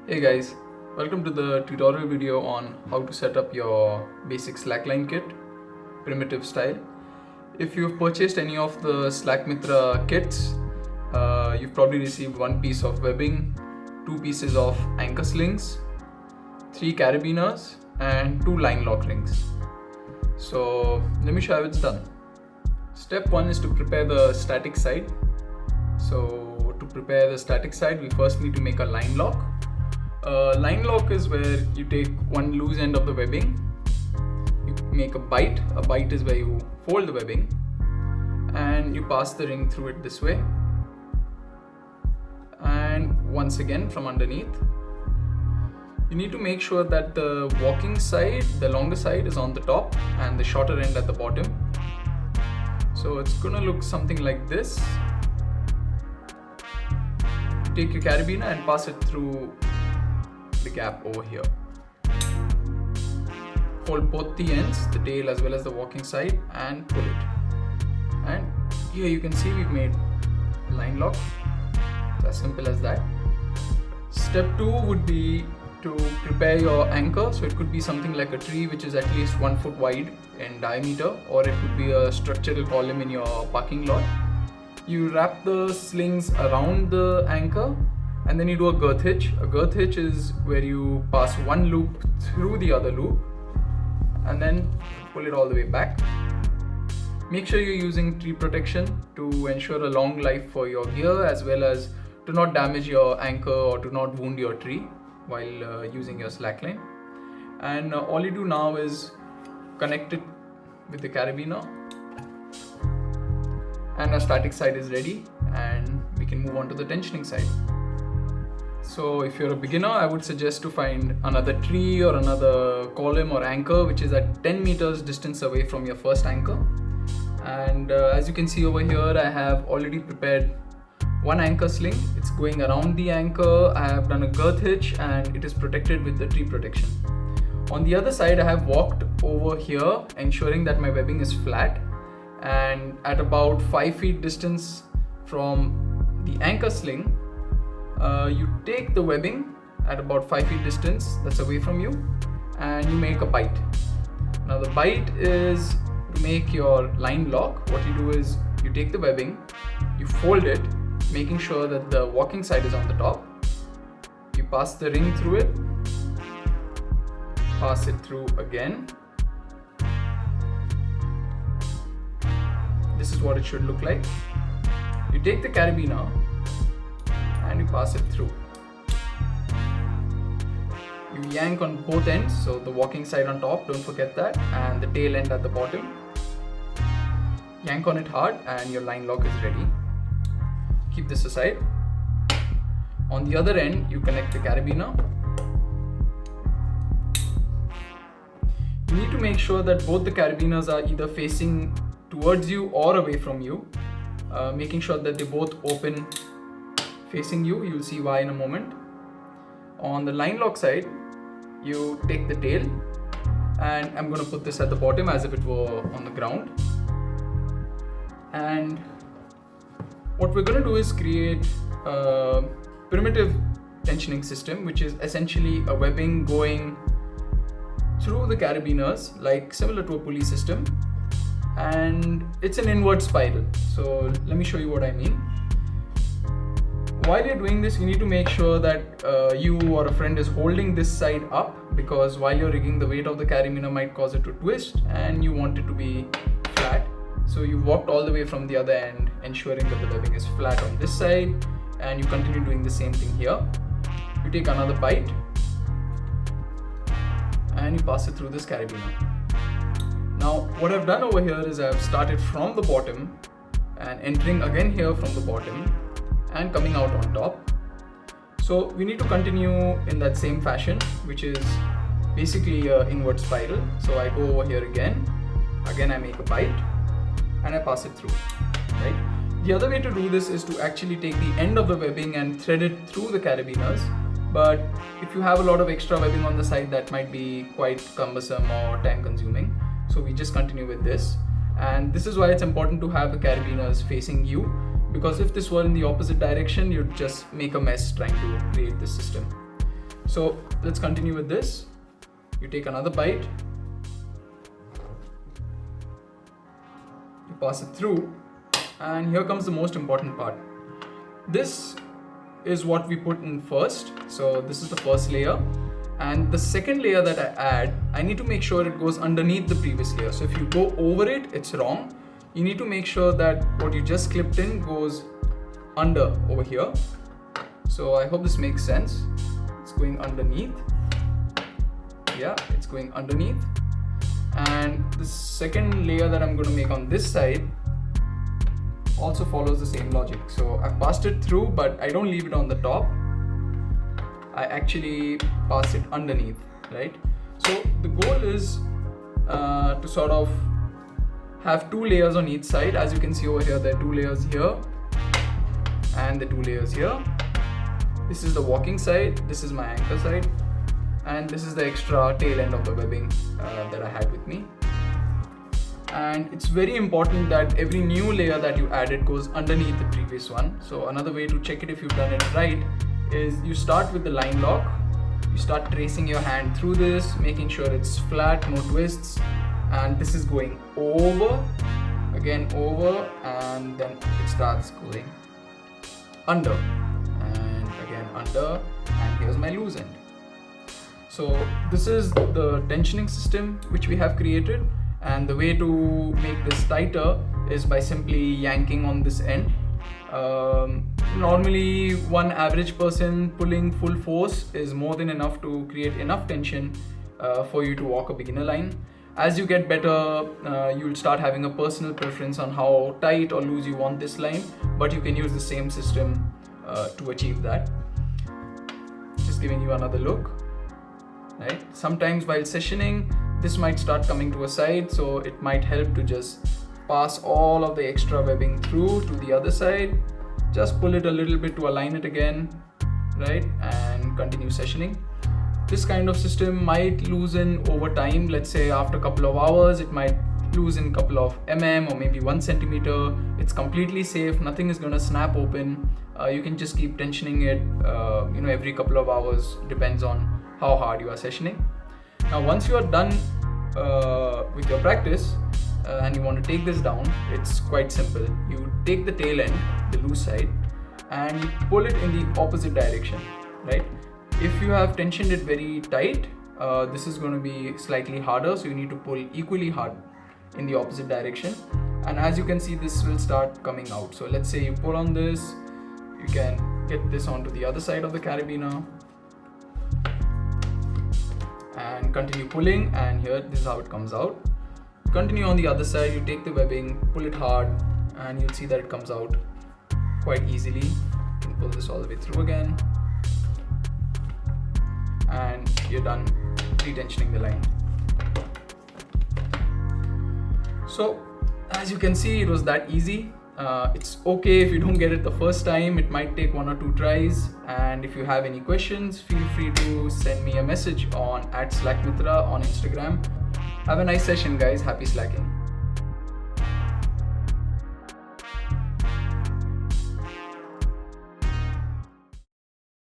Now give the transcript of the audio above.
Hey guys, welcome to the tutorial video on how to set up your basic slackline kit, primitive style. If you've purchased any of the SlackMitra kits, you've probably received one piece of webbing, two pieces of anchor slings, three carabiners, and two line lock rings. So let me show you how it's done. Step one is to prepare the static side. So to prepare the static side, we first need to make a line lock. Line lock is where you take one loose end of the webbing, you make a bite. A bite is where you fold the webbing and you pass the ring through it this way, and once again from underneath. You need to make sure that the walking side, the longer side, is on the top and the shorter end at the bottom. So it's gonna look something like this. Take your carabiner and pass it through the gap over here. Hold both the ends, the tail as well as the walking side, and pull it. And here you can see we've made a line lock. It's as simple as that. Step 2 would be to prepare your anchor. So it could be something like a tree which is at least 1 foot wide in diameter, or it could be a structural column in your parking lot. You wrap the slings around the anchor and then you do a girth hitch. A girth hitch is where you pass one loop through the other loop and then pull it all the way back. Make sure you're using tree protection to ensure a long life for your gear, as well as to not damage your anchor or to not wound your tree while using your slackline. And all you do now is connect it with the carabiner, and our static side is ready, and we can move on to the tensioning side. So if you're a beginner, I would suggest to find another tree or another column or anchor which is at 10 meters distance away from your first anchor. And as you can see over here, I have already prepared one anchor sling. It's going around the anchor. I have done a girth hitch and it is protected with the tree protection. On the other side, I have walked over here, ensuring that my webbing is flat, and at about 5 feet distance from the anchor sling, you take the webbing at about 5 feet distance that's away from you, and you make a bite. Now the bite is to make your line lock. What you do is you take the webbing, you fold it, making sure that the walking side is on the top. You pass the ring through it, pass it through again. This is what it should look like. You take the carabiner and you pass it through. You yank on both ends, so the walking side on top, don't forget that, and the tail end at the bottom. Yank on it hard and your line lock is ready. Keep this aside. On the other end, you connect the carabiner. You need to make sure that both the carabiners are either facing towards you or away from you, making sure that they both open facing you. You'll see why in a moment. On the line lock side, you take the tail, and I'm going to put this at the bottom as if it were on the ground. And what we're going to do is create a primitive tensioning system, which is essentially a webbing going through the carabiners, like similar to a pulley system, and it's an inward spiral. So let me show you what I mean. While you're doing this, you need to make sure that you or a friend is holding this side up, because while you're rigging, the weight of the carabiner might cause it to twist and you want it to be flat. So you walked all the way from the other end, ensuring that the webbing is flat on this side, and you continue doing the same thing here. You take another bite and you pass it through this carabiner. Now what I've done over here is I've started from the bottom and entering again here from the bottom and coming out on top. So we need to continue in that same fashion, which is basically an inward spiral. So I go over here again I make a bite and I pass it through, right? The other way to do this is to actually take the end of the webbing and thread it through the carabiners. But if you have a lot of extra webbing on the side, that might be quite cumbersome or time consuming. So we just continue with this. And this is why it's important to have the carabiners facing you, because if this were in the opposite direction, you'd just make a mess trying to create this system. So let's continue with this. You take another bite, you pass it through, and here comes the most important part. This is what we put in first. So this is the first layer, and the second layer that I add, I need to make sure it goes underneath the previous layer. So if you go over it, it's wrong. You need to make sure that what you just clipped in goes under over here. So I hope this makes sense. It's going underneath. Yeah, it's going underneath. And the second layer that I'm going to make on this side also follows the same logic. So I've passed it through, but I don't leave it on the top. I actually pass it underneath, right? So the goal is to sort of have 2 layers on each side. As you can see over here, there are 2 layers here and the 2 layers here. This is the walking side, this is my anchor side, and this is the extra tail end of the webbing that I had with me. And it's very important that every new layer that you added goes underneath the previous one. So another way to check it if you've done it right is you start with the line lock. You start tracing your hand through this, making sure it's flat, no twists, and this is going over, again over, and then it starts going under, and again under, and here's my loose end. So this is the tensioning system which we have created, and the way to make this tighter is by simply yanking on this end. Normally one average person pulling full force is more than enough to create enough tension for you to walk a beginner line. As you get better, you'll start having a personal preference on how tight or loose you want this line, but you can use the same system to achieve that. Just giving you another look, right? Sometimes while sessioning, this might start coming to a side, so it might help to just pass all of the extra webbing through to the other side. Just pull it a little bit to align it again, right? And continue sessioning. This kind of system might loosen over time. Let's say after a couple of hours, it might loosen a couple of mm or maybe 1 centimeter. It's completely safe. Nothing is going to snap open. You can just keep tensioning it, every couple of hours. Depends on how hard you are sessioning. Now, once you are done with your practice and you want to take this down, it's quite simple. You take the tail end, the loose side, and you pull it in the opposite direction, right? If you have tensioned it very tight, this is going to be slightly harder, so you need to pull equally hard in the opposite direction. And as you can see, this will start coming out. So let's say you pull on this, you can get this onto the other side of the carabiner and continue pulling, and here this is how it comes out. Continue on the other side, you take the webbing, pull it hard, and you'll see that it comes out quite easily. You can pull this all the way through again, and you're done retensioning the line. So as you can see, it was that easy. It's okay if you don't get it the first time. It might take 1 or 2 tries, and if you have any questions, feel free to send me a message on @slackmitra on Instagram. Have a nice session, guys. Happy slacking.